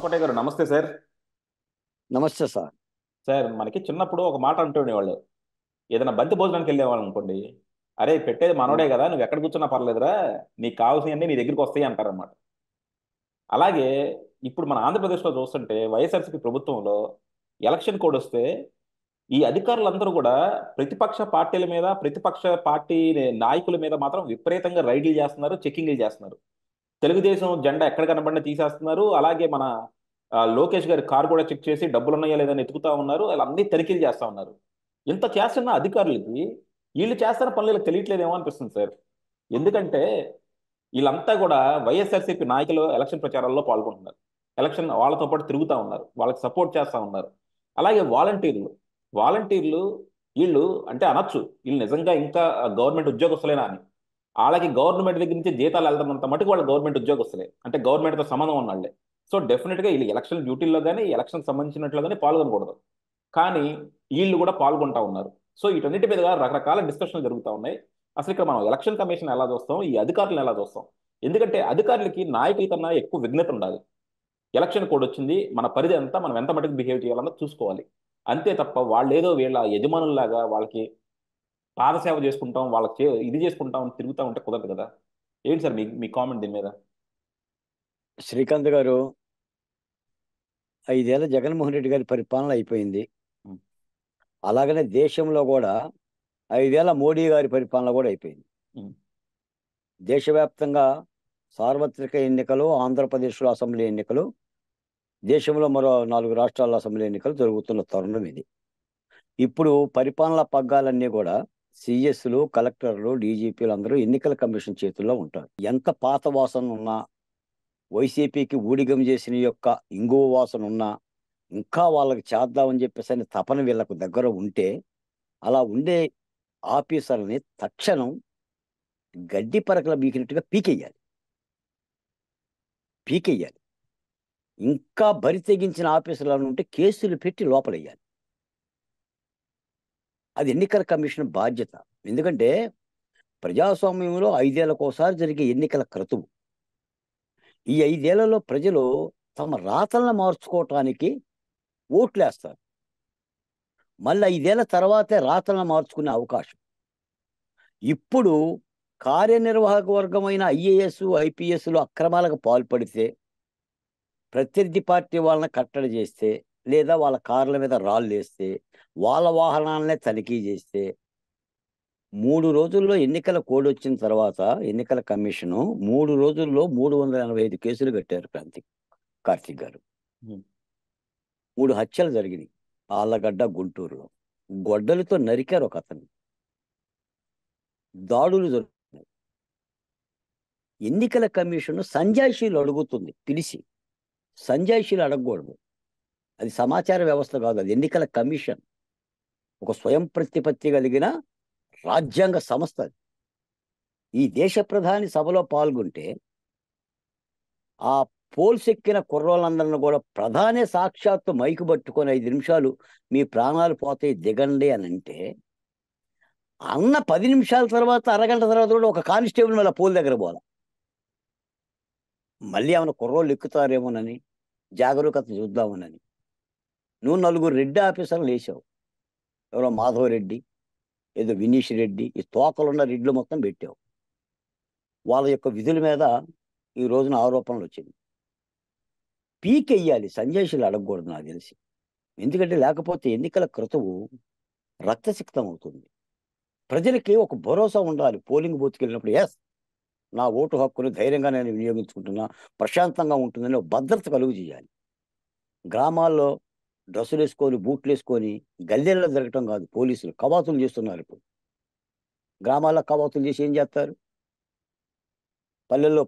పాల్కోటే గారు నమస్తే సార్. నమస్తే సార్. సార్ మనకి చిన్నప్పుడు ఒక మాట అంటుండేవాళ్ళు. ఏదైనా బంతి భోజనానికి వెళ్ళేవాళ్ళు అనుకోండి. అరే పెట్టేది హ్మ్. మనోడే కదా, నువ్వు ఎక్కడ కూర్చున్నా పర్లేదురా, నీకు కావాల్సినవన్నీ నీ దగ్గరికి వస్తాయి అంటారన్నమాట. అలాగే ఇప్పుడు మన ఆంధ్రప్రదేశ్లో చూస్తుంటే వైఎస్ఆర్సీపీ ప్రభుత్వంలో ఎలక్షన్ కోడ్ వస్తే ఈ అధికారులందరూ కూడా ప్రతిపక్ష పార్టీల మీద, ప్రతిపక్ష పార్టీ నాయకుల మీద మాత్రం విపరీతంగా రైడ్లు చేస్తున్నారు, చెకింగ్లు చేస్తున్నారు. తెలుగుదేశం జెండా ఎక్కడ కనబడినా తీసేస్తున్నారు. అలాగే మన లోకేష్ గారి కారు కూడా చెక్ చేసి డబ్బులు ఉన్నాయా లేదని ఎతుకుతా ఉన్నారు. అలా అన్ని తనిఖీలు చేస్తా ఉన్నారు. ఇంత చేస్తున్న అధికారులకి వీళ్ళు చేస్తున్న పనులు వీళ్ళకి తెలియట్లేదేమో అనిపిస్తుంది సార్. ఎందుకంటే వీళ్ళంతా కూడా వైఎస్ఆర్సీపీ నాయకులు ఎలక్షన్ ప్రచారాల్లో పాల్గొంటున్నారు. ఎలక్షన్ వాళ్ళతో పాటు తిరుగుతూ ఉన్నారు, వాళ్ళకి సపోర్ట్ చేస్తూ ఉన్నారు. అలాగే వాలంటీర్లు వీళ్ళు అంటే అనొచ్చు, వీళ్ళు నిజంగా ఇంకా గవర్నమెంట్ ఉద్యోగస్తులేనా అని. వాళ్ళకి గవర్నమెంట్ దగ్గర నుంచి జీతాలు వెళ్తున్నంత మటుకు వాళ్ళు గవర్నమెంట్ ఉద్యోగస్తులే, అంటే గవర్నమెంట్తో సంబంధం ఉన్నాళ్లే. సో డెఫినెట్గా వీళ్ళు ఎలక్షన్ డ్యూటీల్లో కానీ ఎలక్షన్ సంబంధించినట్లు కానీ పాల్గొనకూడదు. కానీ వీళ్ళు కూడా పాల్గొంటా ఉన్నారు. సో వీటన్నిటి మీద రకరకాల డిస్కషన్లు జరుగుతూ ఉన్నాయి. అసలు ఇక్కడ మనం ఎలక్షన్ కమిషన్ ఎలా చూస్తాం, ఈ అధికారులను ఎలా చూస్తాం? ఎందుకంటే అధికారులకి నాయకుల కన్నా ఎక్కువ విఘ్నత ఉండాలి. ఎలక్షన్ కోడ్ వచ్చింది, మన పరిధి అంతా మనం ఎంత మటుకు బిహేవ్ చేయాలన్నది చూసుకోవాలి. అంతే తప్ప వాళ్ళు ఏదో వీళ్ళ యజమానుల్లాగా వాళ్ళకి పాదసేవ చేసుకుంటాం, వాళ్ళకి ఇది చేసుకుంటాం అని తిరుగుతూ ఉంటే కుదరదు కదా. ఏంటి సార్ మీ మీ కామెంట్ దీని మీద? శ్రీకాంత్ గారు, 5 ఏళ్ల జగన్మోహన్ రెడ్డి గారి పరిపాలన అయిపోయింది. ఉం, అలాగనే దేశంలో కూడా 5 ఏళ్ల మోడీ గారి పరిపాలన కూడా అయిపోయింది. ఉం, దేశవ్యాప్తంగా సార్వత్రిక ఎన్నికలు, ఆంధ్రప్రదేశ్లో అసెంబ్లీ ఎన్నికలు, దేశంలో మరో 4 రాష్ట్రాల్లో అసెంబ్లీ ఎన్నికలు జరుగుతున్న తరుణం ఇది. ఇప్పుడు పరిపాలన పగ్గాలన్నీ కూడా సిఎస్లు, కలెక్టర్లు, డీజీపీలు అందరూ ఎన్నికల కమిషన్ చేతుల్లో ఉంటారు. ఎంత పాత వాసన ఉన్నా, వైసీపీకి ఊడిగం చేసిన యొక్క ఇంగువ వాసన ఉన్నా, ఇంకా వాళ్ళకి చేద్దామని చెప్పేసి అని తపన వీళ్ళకు దగ్గర ఉంటే, అలా ఉండే ఆఫీసర్ని తక్షణం గడ్డి పరకల బీకినట్టుగా పీకెయ్యాలి. ఇంకా బరి తెగించిన ఆఫీసర్లను ఉంటే కేసులు పెట్టి లోపలెయ్యాలి. అది ఎన్నికల కమిషన్ బాధ్యత. ఎందుకంటే ప్రజాస్వామ్యంలో 5 ఏళ్లకోసారి జరిగే ఎన్నికల క్రతువు. ఈ 5 ఏళ్లలో ప్రజలు తమ రాతలను మార్చుకోవటానికి ఓట్లేస్తారు. మళ్ళీ 5 ఏళ్ల తర్వాతే రాతలను మార్చుకునే అవకాశం. ఇప్పుడు కార్యనిర్వాహక వర్గమైన ఐఏఎస్, ఐపీఎస్లు అక్రమాలకు పాల్పడితే, ప్రత్యర్థి పార్టీ వాళ్ళని కట్టడి చేస్తే, లేదా వాళ్ళ కార్ల మీద రాళ్ళు వేస్తే, వాళ్ళ వాహనాలనే తనిఖీ చేస్తే, 3 రోజుల్లో ఎన్నికల కోడ్ వచ్చిన తర్వాత ఎన్నికల కమిషను 3 రోజుల్లో 385 కేసులు కట్టారు. కార్తీక్ గారు, ఉం. 3 హత్యలు జరిగినాయి. ఆళ్ళగడ్డ, గుంటూరులో గొడ్డలితో నరికారు ఒక అతను. దాడులు జరుగుతున్నాయి. ఎన్నికల కమిషన్ సంజాయిషీలు అడుగుతుంది పిలిచి. సంజాయిషీలు అడగకూడదు. అది సమాచార వ్యవస్థ కాదు, అది ఎన్నికల కమిషన్. ఒక స్వయం ప్రతిపత్తి కలిగిన రాజ్యాంగ సంస్థ అది. ఈ దేశ ప్రధాని సభలో పాల్గొంటే ఆ పోల్స్ ఎక్కిన కుర్రోళ్ళందరిని కూడా ప్రధానే సాక్షాత్తు మైకు పట్టుకొని 5 నిమిషాలు మీ ప్రాణాలు పోతాయి దిగండి అని అంటే, అన్న 10 నిమిషాల తర్వాత, అరగంట తర్వాత కూడా ఒక కానిస్టేబుల్ మళ్ళీ పోల్ దగ్గర పోవాలి. మళ్ళీ ఏమైనా కుర్రోళ్ళు ఎక్కుతారేమోనని, జాగరూకత చూద్దామోనని నువ్వు 4 రెడ్డి ఆఫీసర్లు వేసావు. ఎవరో మాధవరెడ్డి, ఏదో వినీష్ రెడ్డి, ఈ తోకలున్న రెడ్లు మొత్తం పెట్టావు. వాళ్ళ యొక్క విధుల మీద ఈ రోజున ఆరోపణలు వచ్చింది. పీకెయ్యాలి, సంజాయిషీలు అడగకూడదు నాకు తెలిసి. ఎందుకంటే లేకపోతే ఎన్నికల క్రతువు రక్తసిక్తం అవుతుంది. ప్రజలకి ఒక భరోసా ఉండాలి. పోలింగ్ బూత్కి వెళ్ళినప్పుడు ఎస్, నా ఓటు హక్కుని ధైర్యంగా నేను వినియోగించుకుంటున్నా, ప్రశాంతంగా ఉంటుందని ఒక భద్రత కలుగు చేయాలి. గ్రామాల్లో డ్రెస్సులు వేసుకొని, బూట్లు వేసుకొని గల్లెల్లో జరగటం కాదు. పోలీసులు కవాతులు చేస్తున్నారు. ఇప్పుడు గ్రామాల్లో కవాతులు చేసి ఏం చేస్తారు? పల్లెల్లో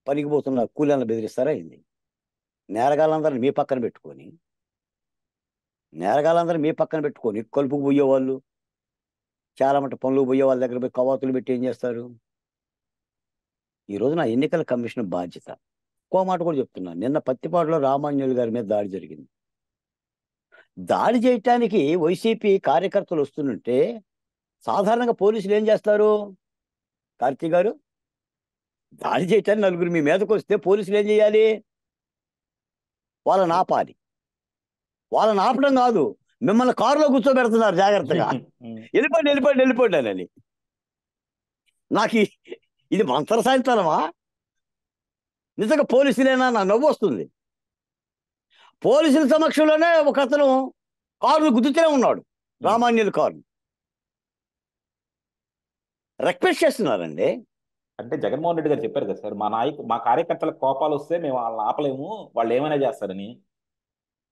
పనికి పోతున్న కూలీలను బెదిరిస్తారా ఏంది? నేరగాళ్ళందరినీ మీ పక్కన పెట్టుకొని కలుపుకు పోయేవాళ్ళు, చాలా మటు పనులు పోయే వాళ్ళ దగ్గర పోయి కవాతులు పెట్టి ఏం చేస్తారు? ఈ రోజున ఎన్నికల కమిషన్ బాధ్యత. ఇంకో మాట కూడా చెప్తున్నాను. నిన్న పత్తిపాడులో రామాంజనేయులు గారి మీద దాడి జరిగింది. దాడి చేయటానికి వైసీపీ కార్యకర్తలు వస్తుంటే సాధారణంగా పోలీసులు ఏం చేస్తారు? కార్తీక్ గారు, దాడి చేయటానికి 4 మీ మీదకి వస్తే పోలీసులు ఏం చేయాలి? వాళ్ళని ఆపాలి. వాళ్ళని ఆపడం కాదు, మిమ్మల్ని కారులో కూర్చోబెడుతున్నారు జాగ్రత్తగా, వెళ్ళిపోండి వెళ్ళిపోండి వెళ్ళిపోండి అని. నాకు ఇది మంత్ర సాయంత్రమా? నిజంగా పోలీసులేనా? నా నవ్వు వస్తుంది. పోలీసుల సమక్షంలోనే ఒక అతను కారును గుద్దుతూనే ఉన్నాడు, రామాన్యుల కారు. రిక్వెస్ట్ చేస్తున్నారండి. అంటే జగన్మోహన్ రెడ్డి గారు చెప్పారు కదా సార్, మా కార్యకర్తలకు కోపాలు వస్తే మేము వాళ్ళని ఆపలేము, వాళ్ళు ఏమైనా చేస్తారని.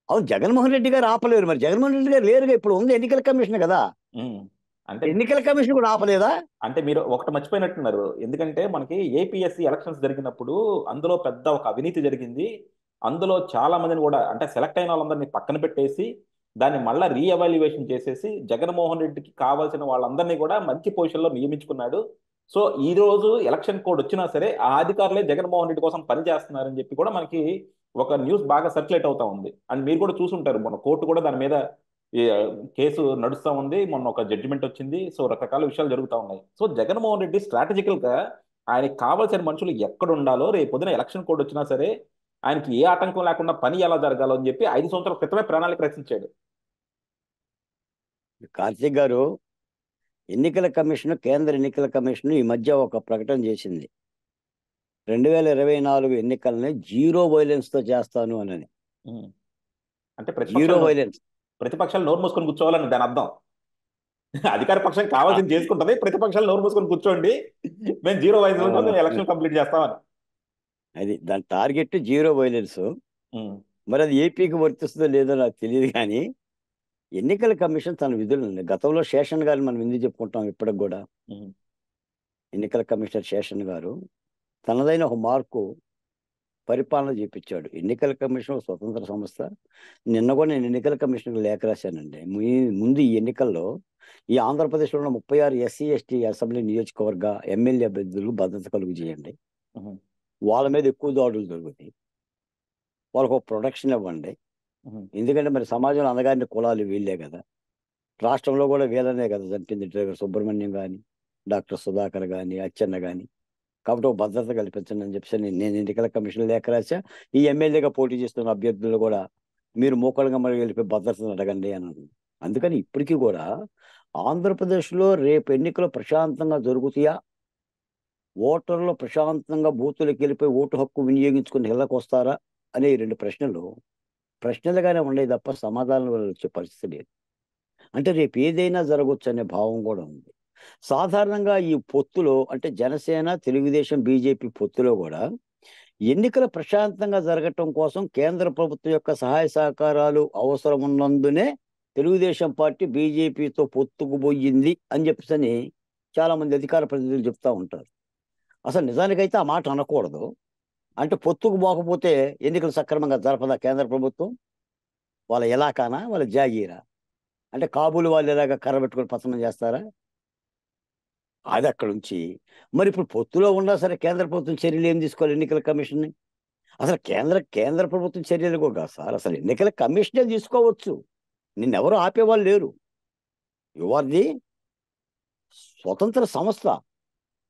అవును, జగన్మోహన్ రెడ్డి గారు ఆపలేరు. మరి జగన్మోహన్ రెడ్డి గారు లేరుగా, ఇప్పుడు ఉంది ఎన్నికల కమిషన్ కదా. ఉమ్. అంటే ఎన్నికల కమిషన్ కూడా ఆపలేదా? అంటే మీరు ఒకటి మర్చిపోయినట్టున్నారు. ఎందుకంటే మనకి ఏపీఎస్సి ఎలక్షన్స్ జరిగినప్పుడు అందులో పెద్ద ఒక అవినీతి జరిగింది. అందులో చాలా మందిని కూడా అంటే సెలెక్ట్ అయిన వాళ్ళందరినీ పక్కన పెట్టేసి దాన్ని మళ్ళీ రీఎవాల్యుయేషన్ చేసేసి జగన్మోహన్ రెడ్డికి కావాల్సిన వాళ్ళందరినీ కూడా మంచి పొజిషన్లో నియమించుకున్నాడు. సో ఈ రోజు ఎలక్షన్ కోడ్ వచ్చినా సరే ఆ అధికారులే జగన్మోహన్ రెడ్డి కోసం పనిచేస్తున్నారని చెప్పి కూడా మనకి ఒక న్యూస్ బాగా సర్క్యులేట్ అవుతా ఉంది. అండ్ మీరు కూడా చూసుంటారు, మన కోర్టు కూడా దాని మీద ఈ కేసు నడుస్తూ ఉంది. మొన్న ఒక జడ్జిమెంట్ వచ్చింది. సో రకరకాల విషయాలు జరుగుతూ ఉన్నాయి. సో జగన్మోహన్ రెడ్డి స్ట్రాటజికల్ గా ఆయనకి కావాల్సిన మనుషులు ఎక్కడ ఉండాలో, రేపు పొద్దున ఎలక్షన్ కోడ్ వచ్చినా సరే ఆయనకి ఏ ఆటంకం లేకుండా పని ఎలా జరగాలో అని చెప్పి 5 సంవత్సరాల క్రితమే ప్రణాళిక రచించాడు. కార్తీక్ గారు, ఎన్నికల కమిషన్, కేంద్ర ఎన్నికల కమిషన్ ఈ మధ్య ఒక ప్రకటన చేసింది, 2024 ఎన్నికల్ని జీరో వైలెన్స్ తో చేస్తాను అని. ఉం. అంటే జీరో వైలెన్స్. ప్రతిపక్షాలు నోరు మూసుకొని కూర్చోవాలని దాని అర్థం. అధికార పక్షం కావాల్సింది చేసుకుంటది, ప్రతిపక్షాలు నోరు మూసుకొని కూర్చోండి, మేము జీరో వైలెన్స్ లో మేము ఎలక్షన్ కంప్లీట్ చేస్తామని. అది దాని టార్గెట్ జీరో వైలెన్స్. ఉం. మరి అది ఏపీకి వర్తిస్తుందో లేదో నాకు తెలియదు, కానీ ఎన్నికల కమిషన్ తన విధులు, గతంలో శేషన్ గారిని మనం ఎందుకు చెప్పుకుంటాం ఇప్పటికి కూడా. ఉం. ఎన్నికల కమిషనర్ శేషన్ గారు తనదైన ఒక మార్కు పరిపాలన చేపించాడు. ఎన్నికల కమిషన్ ఒక స్వతంత్ర సంస్థ. నిన్న కూడా నేను ఎన్నికల కమిషన్కి లేఖ రాశానండి. ముందు ఈ ఎన్నికల్లో ఈ ఆంధ్రప్రదేశ్లో ఉన్న 36 ఎస్సీ ఎస్టీ అసెంబ్లీ నియోజకవర్గ ఎమ్మెల్యే అభ్యర్థులకు భద్రత కలుగు చేయండి. ఉం. వాళ్ళ మీద ఎక్కువ దాడులు జరుగుతాయి, వాళ్ళకు ఒక ప్రొటెక్షన్ ఇవ్వండి. ఉం. ఎందుకంటే మరి సమాజంలో అందగారిన కులాలు వీళ్ళే కదా. రాష్ట్రంలో కూడా వీళ్ళనే కదా చంపింది, డ్రైవర్ సుబ్రహ్మణ్యం కానీ, డాక్టర్ సుధాకర్ కానీ, అచ్చెన్న కానీ. కాబట్టి ఒక భద్రత కల్పించండి అని చెప్పి నేను ఎన్నికల కమిషన్ లేఖ రాశా. ఈ ఎమ్మెల్యేగా పోటీ చేస్తున్న అభ్యర్థులు కూడా మీరు మూకలుగా మరి వెళ్ళిపోయి భద్రతను అడగండి అని. అందుకని ఇప్పటికీ కూడా ఆంధ్రప్రదేశ్లో రేపు ఎన్నికలు ప్రశాంతంగా జరుగుతాయా, ఓటర్లు ప్రశాంతంగా బూతులకు వెళ్ళిపోయి ఓటు హక్కు వినియోగించుకుని ఇళ్ళకి వస్తారా అనే ఈ 2 ప్రశ్నలు ప్రశ్నలుగానే ఉన్నాయి తప్ప సమాధానం వచ్చే పరిస్థితి లేదు. అంటే రేపు ఏదైనా జరగవచ్చు అనే భావం కూడా ఉంది. సాధారణంగా ఈ పొత్తులో అంటే జనసేన, తెలుగుదేశం, బీజేపీ పొత్తులో కూడా ఎన్నికలు ప్రశాంతంగా జరగటం కోసం కేంద్ర ప్రభుత్వం యొక్క సహాయ సహకారాలు అవసరం ఉన్నందునే తెలుగుదేశం పార్టీ బీజేపీతో పొత్తుకు పోయింది అని చెప్పని చాలా మంది అధికార ప్రతినిధులు చెప్తా ఉంటారు. అసలు నిజానికైతే ఆ మాట అనకూడదు. అంటే పొత్తుకు పోకపోతే ఎన్నికలు సక్రమంగా జరపదా కేంద్ర ప్రభుత్వం? వాళ్ళ ఎలాకానా, వాళ్ళ జాగీరా? అంటే కాబూలు వాళ్ళు ఎలాగా కర్ర పెట్టుకొని పతనం చేస్తారా? అది అక్కడ ఉంచి మరి ఇప్పుడు పొత్తులో ఉన్నా సరే కేంద్ర ప్రభుత్వం చర్యలు ఏం తీసుకోవాలి ఎన్నికల కమిషన్ని? అసలు కేంద్ర ప్రభుత్వం చర్యలు కూడా కాదు సార్, అసలు ఎన్నికల కమిషనే తీసుకోవచ్చు. నిన్నెవరు ఆపేవాళ్ళు లేరు. యువర్ది స్వతంత్ర సంస్థ,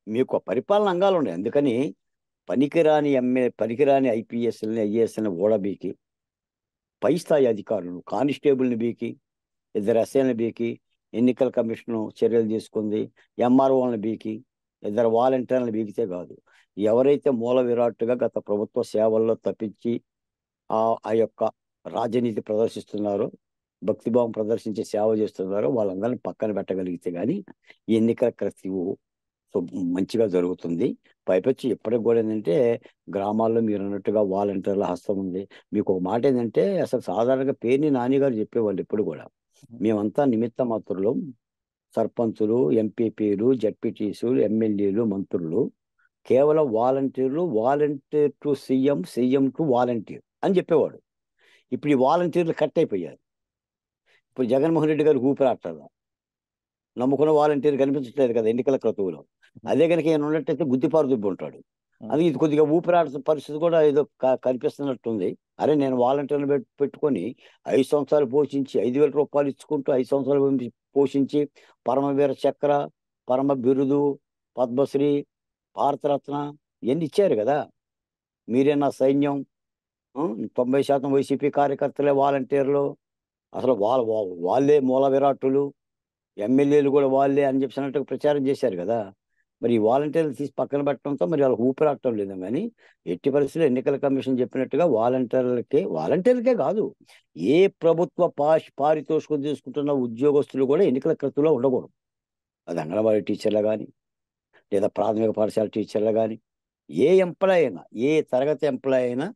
మీకు పరిపాలన అంగాలు ఉన్నాయి. అందుకని పనికిరాని ఐపీఎస్ని ఐఏఎస్ని ఓడబీకి, పై స్థాయి అధికారులు కానిస్టేబుల్ని బీకి, 2 ఎస్ఐలను బీకి ఎన్నికల కమిషన్ చర్యలు తీసుకుంది. ఎంఆర్ఓలను బీకి, 2 వాలంటీర్లను బీకితే కాదు, ఎవరైతే మూల విరాట్టుగా గత ప్రభుత్వ సేవల్లో తప్పించి ఆ యొక్క రాజనీతి ప్రదర్శిస్తున్నారో, భక్తిభావం ప్రదర్శించి సేవ చేస్తున్నారో వాళ్ళందరినీ పక్కన పెట్టగలిగితే కానీ ఎన్నికల క్రతువు మంచిగా జరుగుతుంది. పైపచ్చి ఎప్పటికి కూడా ఏంటంటే గ్రామాల్లో మీరు అన్నట్టుగా వాలంటీర్ల హస్తం ఉంది. మీకు ఒక మాట ఏంటంటే అసలు సాధారణంగా పేర్ని నాని గారు చెప్పేవాళ్ళు ఎప్పుడు కూడా, మేమంతా నిమిత్త మాత్రులు, సర్పంచులు, ఎంపీపీలు, జడ్పీటీసీలు, ఎమ్మెల్యేలు, మంత్రులు కేవలం వాలంటీర్లు, volunteer to CM, CM to volunteer అని చెప్పేవాడు. ఇప్పుడు ఈ వాలంటీర్లు కట్ అయిపోయారు. ఇప్పుడు జగన్మోహన్ రెడ్డి గారు ఊపిరాట్టారు, నమ్ముకున్న వాలంటీర్ కనిపించట్లేదు కదా ఎన్నికల క్రతువులో. అదే కనుక ఈయన ఉన్నట్టయితే గుద్దిపారు దుబ్బు ఉంటాడు. అది ఇది కొద్దిగా ఊపిరాట పరిస్థితి కూడా ఏదో కనిపిస్తున్నట్టుంది. అరే నేను వాలంటీర్లు పెట్టుకొని 5 సంవత్సరాలు పోషించి 5,000 రూపాయలు ఇచ్చుకుంటూ 5 సంవత్సరాలు పోషించి పరమవీర చక్ర, పరమ బిరుదు, పద్మశ్రీ, భారతరత్న ఇవన్నీ ఇచ్చారు కదా. మీరే నా సైన్యం, ఆ, 90% వైసీపీ కార్యకర్తలే వాలంటీర్లు. అసలు వాళ్ళే మూల విరాట్టులు, ఎమ్మెల్యేలు కూడా వాళ్ళే అని చెప్పినట్టు ప్రచారం చేశారు కదా. మరి ఈ వాలంటీర్లు తీసి పక్కన పెట్టడంతో మరి వాళ్ళకి ఊపిరాటం లేదు. కానీ ఎట్టి పరిస్థితుల్లో ఎన్నికల కమిషన్ చెప్పినట్టుగా వాలంటీర్లకే కాదు, ఏ ప్రభుత్వ పారితోషికం తీసుకుంటున్న ఉద్యోగస్తులు కూడా ఎన్నికల క్రతువులో ఉండకూడదు. అది అంగన్వాడీ టీచర్లు కానీ, లేదా ప్రాథమిక పాఠశాల టీచర్లు కానీ, ఏ ఎంప్లాయ్ అయినా, ఏ తరగతి ఎంప్లాయ్ అయినా,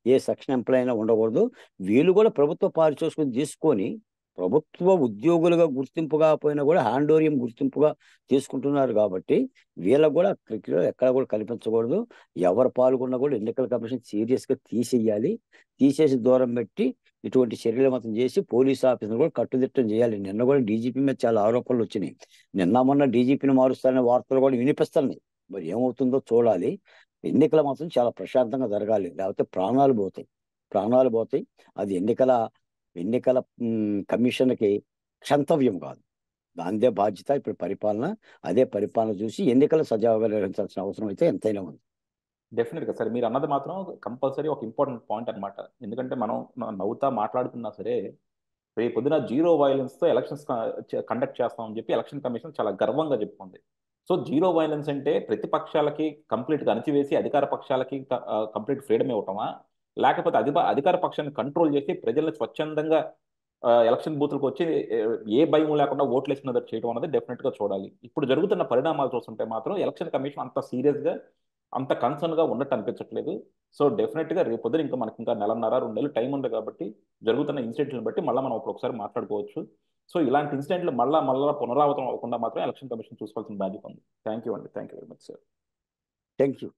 ఏ సెక్షన్ ఎంప్లాయ్ అయినా ఉండకూడదు. వీళ్ళు కూడా ప్రభుత్వ పారితోషికం తీసుకొని ప్రభుత్వ ఉద్యోగులుగా గుర్తింపు కాకపోయినా కూడా హ్యాండోరియం గుర్తింపుగా తీసుకుంటున్నారు కాబట్టి వీళ్ళకు కూడా క్రికెట్లో ఎక్కడ కూడా కల్పించకూడదు. ఎవరు పాల్గొన్నా కూడా ఎన్నికల కమిషన్ సీరియస్గా తీసేయాలి. తీసేసి దూరం పెట్టి ఇటువంటి చర్యలు మాత్రం చేసి పోలీస్ ఆఫీసర్ కూడా కట్టుదిట్టం చేయాలి. నిన్న కూడా డీజీపీ మీద చాలా ఆరోపణలు వచ్చినాయి. నిన్న మొన్న డీజీపీని మారుస్తారనే వార్తలు కూడా వినిపిస్తున్నాయి. మరి ఏమవుతుందో చూడాలి. ఎన్నికలు మాత్రం చాలా ప్రశాంతంగా జరగాలి, లేకపోతే ప్రాణాలు పోతాయి. అది ఎన్నికల కమిషన్కి క్షంతవ్యం కాదు, దాందే బాధ్యత. ఇప్పుడు అదే పరిపాలన చూసి ఎన్నికలు సజావుగా నిర్వహించాల్సిన అవసరం అయితే ఎంతైనా ఉంది. డెఫినెట్గా సార్, మీరు అన్నది మాత్రం కంపల్సరీ ఒక ఇంపార్టెంట్ పాయింట్ అనమాట. ఎందుకంటే మనం నవ్వుతా మాట్లాడుతున్నా సరే, రేపు పొద్దున జీరో వైలెన్స్తో ఎలక్షన్స్ కండక్ట్ చేస్తామని చెప్పి ఎలక్షన్ కమిషన్ చాలా గర్వంగా చెప్పుకుంది. సో జీరో వైలెన్స్ అంటే ప్రతిపక్షాలకి కంప్లీట్గా అణచివేసి అధికార పక్షాలకి కంప్లీట్ ఫ్రీడమ్ ఇవ్వటమా, లేకపోతే అధికార పక్షాన్ని కంట్రోల్ చేసి ప్రజల్ని స్వచ్ఛందంగా ఎలక్షన్ బూత్లకు వచ్చి ఏ భయం లేకుండా ఓట్లు వేసినది చేయడం అనేది డెఫినెట్గా చూడాలి. ఇప్పుడు జరుగుతున్న పరిణామాలు చూస్తుంటే మాత్రం ఎలక్షన్ కమిషన్ అంత సీరియస్గా అంత కన్సర్న్గా ఉన్నట్టు అనిపించట్లేదు. సో డెఫినెట్గా రేపు పొద్దున ఇంకా మనకి ఇంకా నెలన్నర 2 నెలలు టైం ఉంది కాబట్టి జరుగుతున్న ఇన్సిడెంట్లను బట్టి మళ్ళీ మనం ఇప్పుడు ఒకసారి మాట్లాడుకోవచ్చు. సో ఇలాంటి ఇన్సిడెంట్లు మళ్ళా పునరావృతం అవ్వకుండా మాత్రం ఎలక్షన్ కమిషన్ చూసుకోవాల్సిన బాధ్యత ఉంది. థ్యాంక్ యూ అండి, thank you very much sir. Thank you.